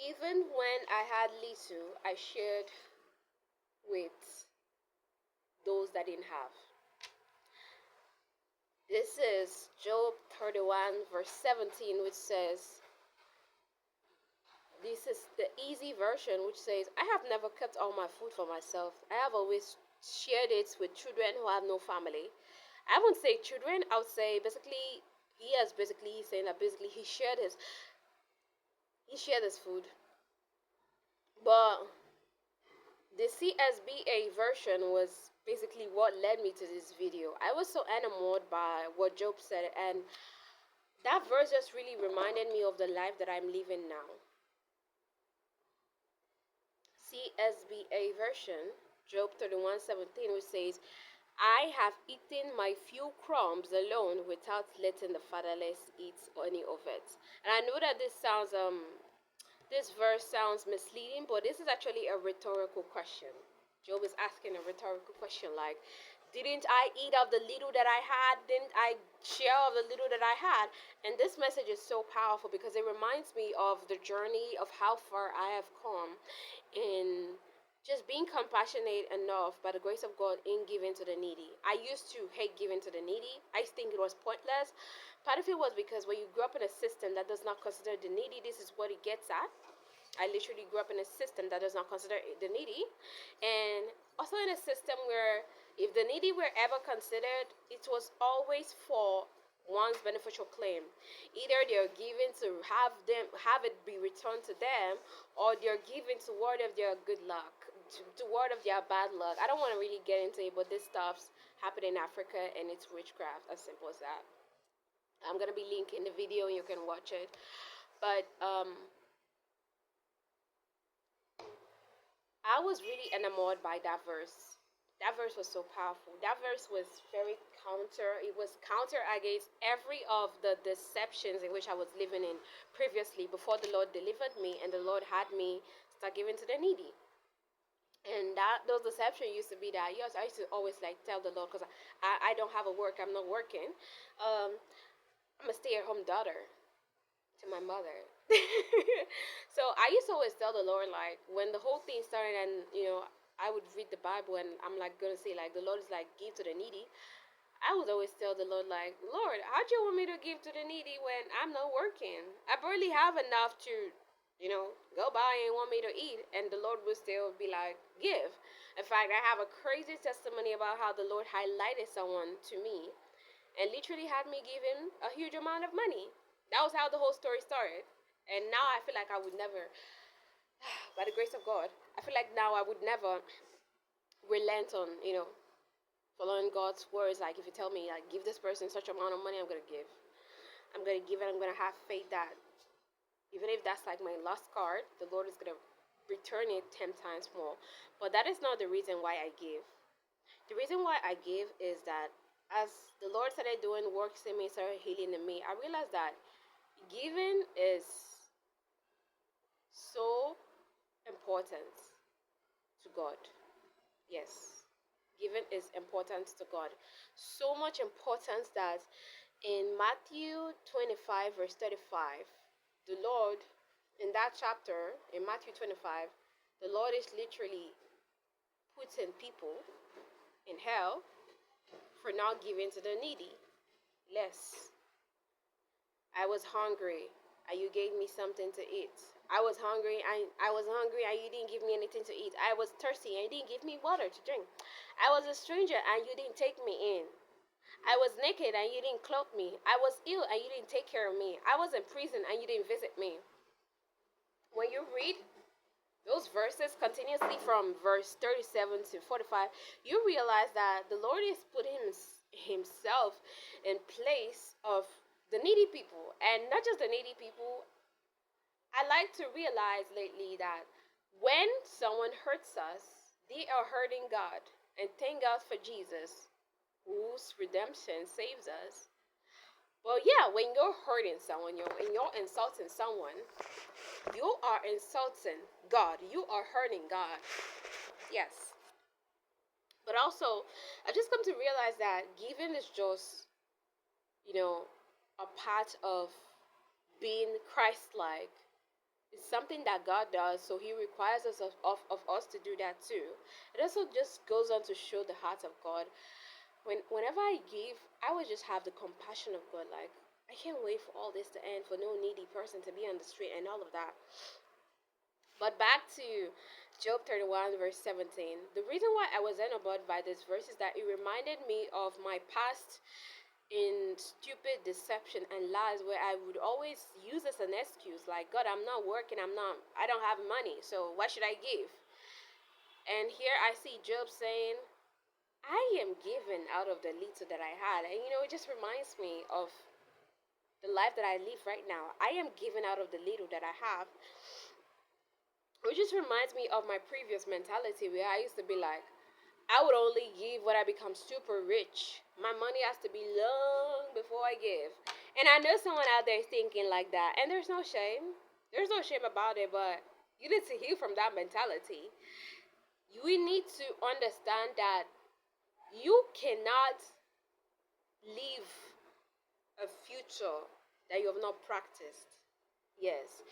Even when I had little, I shared with those that didn't have. This is Job 31, verse 17, which says, this is the easy version, which says, I have never kept all my food for myself. I have always shared it with children who have no family. I wouldn't say children, I would say basically, he's saying that basically he shared his food. But the CSBA version was basically what led me to this video. I was so enamored by what Job said, and that verse just really reminded me of the life that I'm living now. CSBA version, Job 31:17, which says, I have eaten my few crumbs alone without letting the fatherless eat any of it. And I know that this verse sounds misleading, but this is actually a rhetorical question. Job is asking a rhetorical question like, didn't I eat of the little that I had? Didn't I share of the little that I had? And this message is so powerful because it reminds me of the journey of how far I have come in just being compassionate enough by the grace of God in giving to the needy. I used to hate giving to the needy. I used to think it was pointless. Part of it was because when you grew up in a system that does not consider the needy, this is what it gets at. I literally grew up in a system that does not consider the needy, and also in a system where if the needy were ever considered, it was always for one's beneficial claim. Either they're given to have it be returned to them, or they're given to ward of their good luck, to ward of their bad luck. I don't want to really get into it, but this stuff's happening in Africa and it's witchcraft, as simple as that. I'm gonna be linking the video and you can watch it. But I was really enamored by that verse. That verse was so powerful. That verse was very counter. It was counter against every of the deceptions in which I was living in previously before the Lord delivered me and the Lord had me start giving to the needy. And that those deception used to be that, yes, I used to always like tell the Lord, because I don't have a work, I'm not working. I'm a stay-at-home daughter to my mother. So I used to always tell the Lord, like, when the whole thing started, and I would read the Bible and I'm like gonna say like the Lord is like give to the needy. I would always tell the Lord, like, Lord, how do you want me to give to the needy when I'm not working? I barely have enough to, go by and want me to eat. And the Lord would still be like, give. In fact, I have a crazy testimony about how the Lord highlighted someone to me and literally had me give him a huge amount of money. That was how the whole story started. And now I feel like I would never, by the grace of God, I feel like now I would never relent on, following God's words. Like, if you tell me, like, give this person such amount of money, I'm going to give. I'm going to give it. I'm going to have faith that even if that's like my lost card, the Lord is going to return it 10 times more. But that is not the reason why I give. The reason why I give is that as the Lord started doing works in me, started healing in me, I realized that giving is so important to God. Yes, giving is important to God. So much importance that in Matthew 25, verse 35, the Lord, in that chapter, in Matthew 25, the Lord is literally putting people in hell for not giving to the needy. Less. I was hungry and you gave me something to eat. I was hungry and you didn't give me anything to eat. I was thirsty and you didn't give me water to drink. I was a stranger and you didn't take me in. I was naked and you didn't clothe me. I was ill and you didn't take care of me. I was in prison and you didn't visit me. When you read those verses continuously from verse 37 to 45, you realize that the Lord is putting himself in place of the needy people. And not just the needy people. I like to realize lately that when someone hurts us, they are hurting God. And thank God for Jesus, whose redemption saves us. But yeah, when you're hurting someone, when you're insulting someone, you are insulting God. You are hurting God. Yes. But also, I've just come to realize that giving is just, a part of being Christ-like It's something that God does, so He requires us of us to do that too. It also just goes on to show the heart of God. Whenever I give, I would just have the compassion of God. Like, I can't wait for all this to end, for no needy person to be on the street and all of that. But back to Job 31, verse 17. The reason why I was enamored by this verse is that it reminded me of my past in stupid deception and lies, where I would always use as an excuse, like, God, I'm not working, I don't have money, so what should I give? And here I see Job saying, I am given out of the little that I had. And it just reminds me of the life that I live right now. I am given out of the little that I have, which just reminds me of my previous mentality, where I used to be like, I would only give when I become super rich. My money has to be long before I give. And I know someone out there thinking like that, and there's no shame. There's no shame about it, but you need to heal from that mentality. We need to understand that you cannot live a future that you have not practiced. Yes.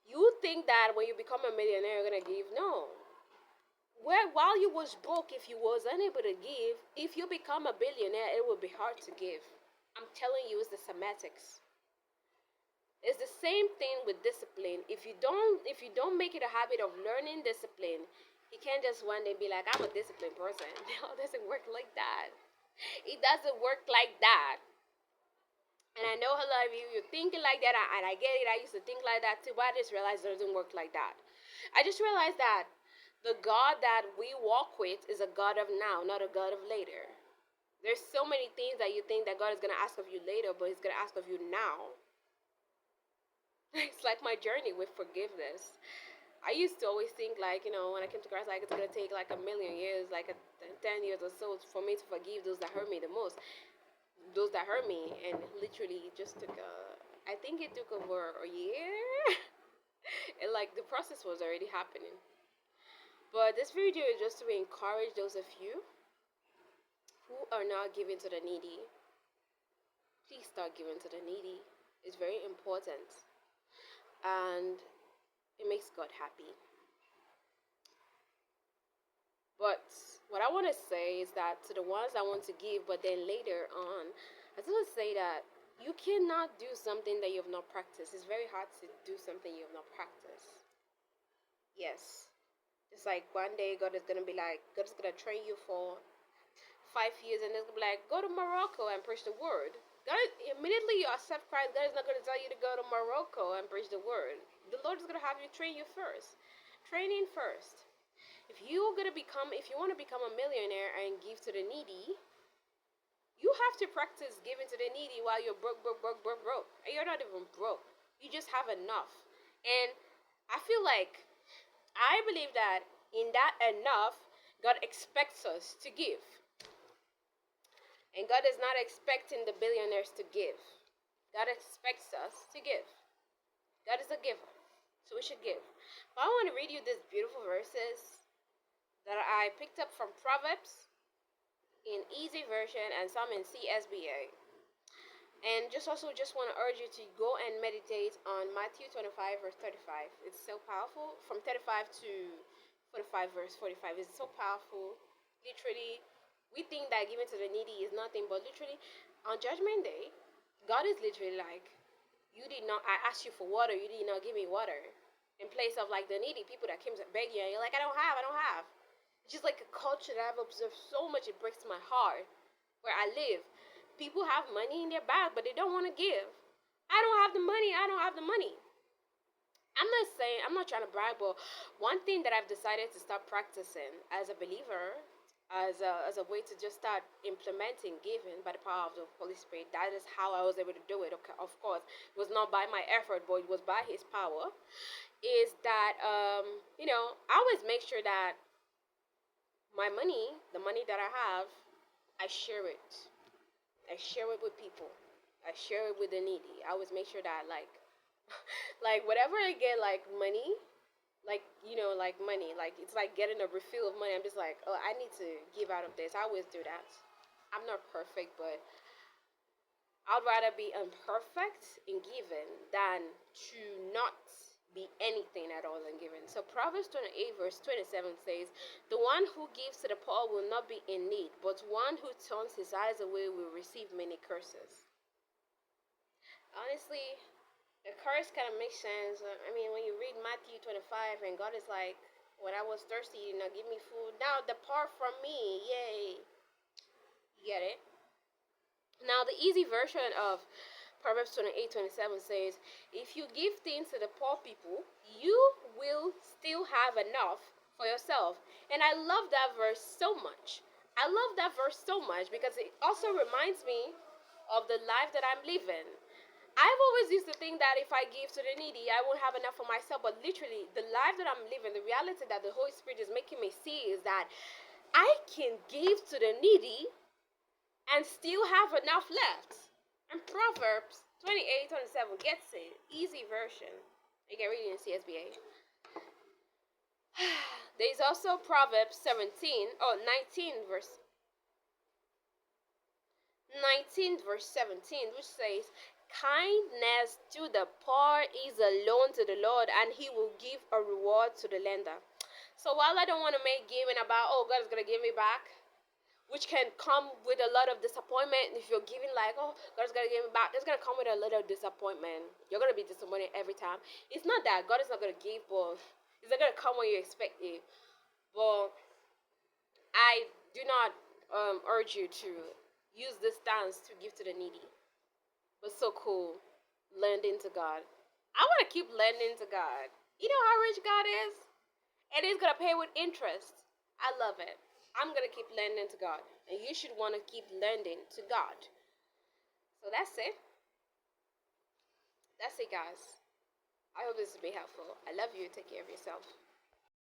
You think that when you become a millionaire, you're going to give. No. While you was broke, if you was unable to give, if you become a billionaire, it will be hard to give. I'm telling you, it's the semantics. It's the same thing with discipline. If you don't make it a habit of learning discipline, you can't just one day be like, I'm a disciplined person. No, it doesn't work like that. It doesn't work like that. And I know a lot of you're thinking like that, and I get it. I used to think like that too, but I just realized it doesn't work like that. I just realized that the God that we walk with is a God of now, not a God of later. There's so many things that you think that God is going to ask of you later, but He's going to ask of you now. It's like my journey with forgiveness. I used to always think, like, when I came to Christ, like, it's going to take like a million years, like 10 years or so for me to forgive those that hurt me the most. Those that hurt me, and literally it just took I think it took over a year. And like the process was already happening. But this video is just to encourage those of you who are not giving to the needy. Please start giving to the needy. It's very important, and it makes God happy. But what I want to say is that to the ones that want to give, but then later on, I just want to say that you cannot do something that you have not practiced. It's very hard to do something you have not practiced. Yes. It's like one day God is going to be like, God is going to train you for 5 years, and it's going to be like, go to Morocco and preach the word. God, immediately you accept Christ, God is not going to tell you to go to Morocco and preach the word. The Lord is going to have you train you first. Training first. If you want to become a millionaire and give to the needy, you have to practice giving to the needy while you're broke. And you're not even broke. You just have enough. And I believe that in that enough, God expects us to give. And God is not expecting the billionaires to give. God expects us to give. God is a giver. So we should give. But I want to read you these beautiful verses that I picked up from Proverbs in easy version and some in CSBA. And just want to urge you to go and meditate on Matthew 25 verse 35. It's so powerful. From 35 to 45 verse 45. It's so powerful. Literally, we think that giving to the needy is nothing, but literally on Judgment Day, God is literally like, I asked you for water, you did not give me water. In place of like the needy people that came to beg you, and you're like, I don't have. It's just like a culture that I've observed so much, it breaks my heart. Where I live, people have money in their bag, but they don't want to give. I don't have the money. I'm not trying to brag, but one thing that I've decided to start practicing as a believer, as a way to just start implementing giving by the power of the Holy Spirit. That is how I was able to do it. Okay, of course, it was not by my effort, but it was by His power. Is that I always make sure that my money, the money that I have, I share it. I share it with people. I share it with the needy. I always make sure that like whatever I get, like money, like money, like it's like getting a refill of money. I'm just like, oh, I need to give out of this. I always do that. I'm not perfect, but I'd rather be imperfect in giving than to not be anything at all and given. So Proverbs 28 verse 27 says, "The one who gives to the poor will not be in need, but one who turns his eyes away will receive many curses." Honestly, the curse kind of makes sense. I mean, when you read Matthew 25 and God is like, "When I was thirsty, you did not give me food. Now depart from me." Yay. You get it? Now, the easy version of Proverbs 28:27 says, "If you give things to the poor people, you will still have enough for yourself." And I love that verse so much. I love that verse so much because it also reminds me of the life that I'm living. I've always used to think that if I give to the needy, I won't have enough for myself. But literally, the life that I'm living, the reality that the Holy Spirit is making me see is that I can give to the needy and still have enough left. And Proverbs 28:27 gets it. Easy version. You can read it in CSBA. There is also Proverbs 19 verse 17, which says, "Kindness to the poor is a loan to the Lord, and he will give a reward to the lender." So while I don't want to make giving about, oh, God is going to give me back, which can come with a lot of disappointment. If you're giving like, oh, God's gonna give me back, it's gonna come with a little disappointment. You're gonna be disappointed every time. It's not that God is not gonna give, but it's not gonna come when you expect it. But I do not urge you to use this stance to give to the needy. But so cool, lending to God. I want to keep lending to God. You know how rich God is, and He's gonna pay with interest. I love it. I'm going to keep lending to God. And you should want to keep lending to God. So that's it. That's it, guys. I hope this has been helpful. I love you. Take care of yourself.